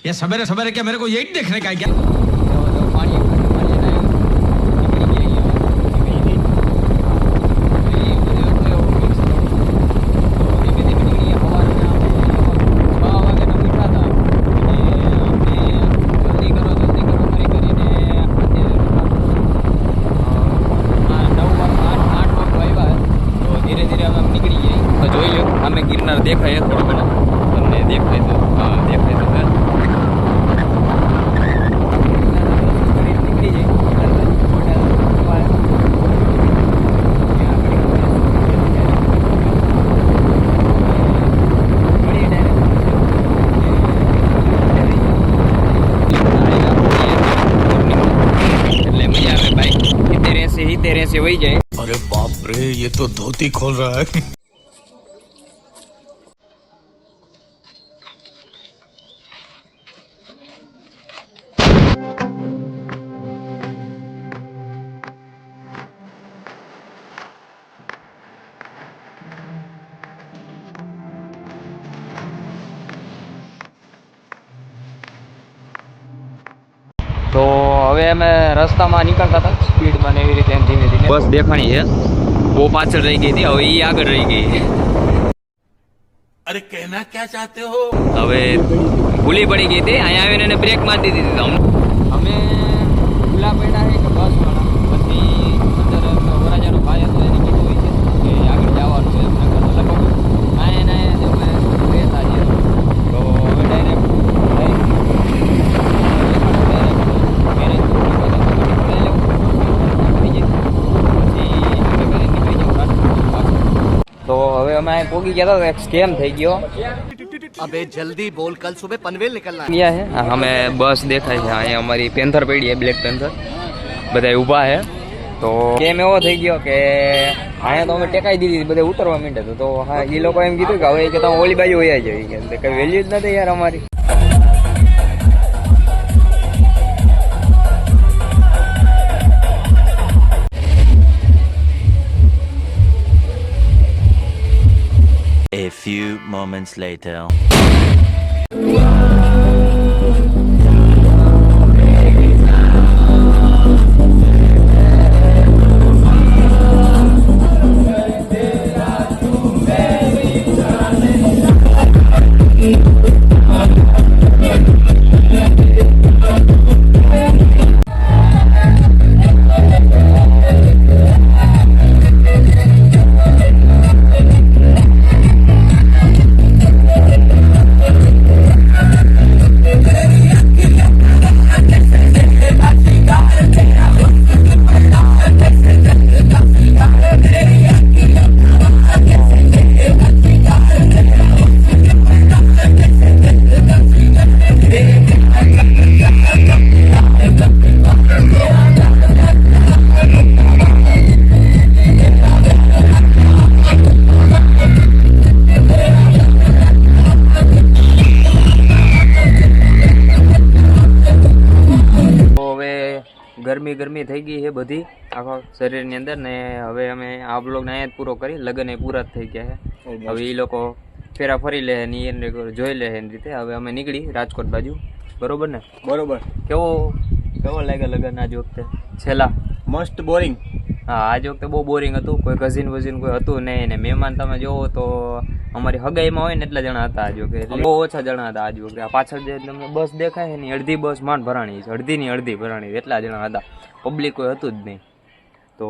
ये सवेरे सवेरे क्या मेरे को यही देखने का है क्या? गिरनार देखाय थोड़ा घना तमने देखाय तो हाँ देखाय तो है એટલે મજા આવે ભાઈ 70-80 વહી જાય. अरे बाप रे, ये तो धोती खोल रहा है. તો હવે અમે રસ્તામાં નીકળતા હતા સ્પીડમાં ને એવી રીતે એમ ધીમે ધીમે બસ દેખાણી છે બહુ પાછળ રહી ગઈ હતી હવે એ આગળ રહી ગઈ. अरे कहना क्या चाहते हो? હવે ભૂલી પડી ગઈ હતી અહીંયા આવીને એને બ્રેક મારી દીધી હતી. અમે ભૂલા પડ્યા છે કે બસવાળા પછી અંદર વરાજાનો ભાઈ હતો એને કીધું હોય છે કે આગળ જવાનું છે એમને લગભગ અહીંયા અમે રહેતા છીએ તો હવે ડાયરેક્ટ તો હવે અમે અહીં પોગી ગયા હતા એક સ્કેમ થઈ ગયો. अबे जल्दी बोल, कल सुबह पनवेल निकलना है. ગયા છે અમે બસ દેખાય છે અહીંયા અમારી પેન્થર પડી છે બ્લેક પેન્થર બધા ઊભા છે. તો કેમ એવો થઈ ગયો કે અહીંયા તો અમે ટેકાઈ દીધી બધા ઉતરવા માંડ્યા તો હા એ લોકો એમ કીધું કે હવે કે તમે ઓલી બાજુ વયા જવી કે કઈ વેલ્યુ જ નથી યાર અમારી. A few moments later. ગરમી થઈ ગઈ છે બધી આખા શરીરની અંદર ને હવે અમે આ બ્લોગને અહીંયા જ પૂરો કરી લગ્ન એ પૂરા જ થઈ ગયા છે. હવે એ લોકો ફેરા ફરી લે ને એને જોઈ લે એની રીતે હવે અમે નીકળી રાજકોટ બાજુ. બરોબર ને? બરોબર. કેવો લાગે લગ્ન આજ વખતે છેલ્લા? મસ્ત બોરિંગ. હા આજ વખતે બહુ બોરિંગ હતું. કોઈ કઝિન વઝિન કોઈ હતું નહીં ને મહેમાન તમે જોવો તો અમારી હગાઈમાં હોય ને એટલા જણા હતા આજ વખતે એટલે બહુ ઓછા જણા હતા આજ વખતે. આ પાછળ જે તમને બસ દેખાય ને અડધી બસ માંડ ભરાણી છે અડધીની અડધી ભરાણી એટલા જણા હતા પબ્લિક કોઈ હતું જ નહીં. તો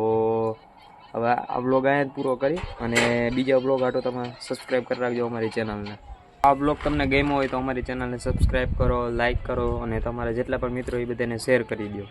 હવે આ બ્લોગ અહીંયા જ પૂરો કરી અને બીજા બ્લોગ આટો તમે સબસ્ક્રાઈબ કરી રાખજો અમારી ચેનલને. આ બ્લોગ તમને ગમ્યો હોય તો અમારી ચેનલને સબસ્ક્રાઈબ કરો, લાઇક કરો અને તમારા જેટલા પણ મિત્રો એ બધાને શેર કરી દો.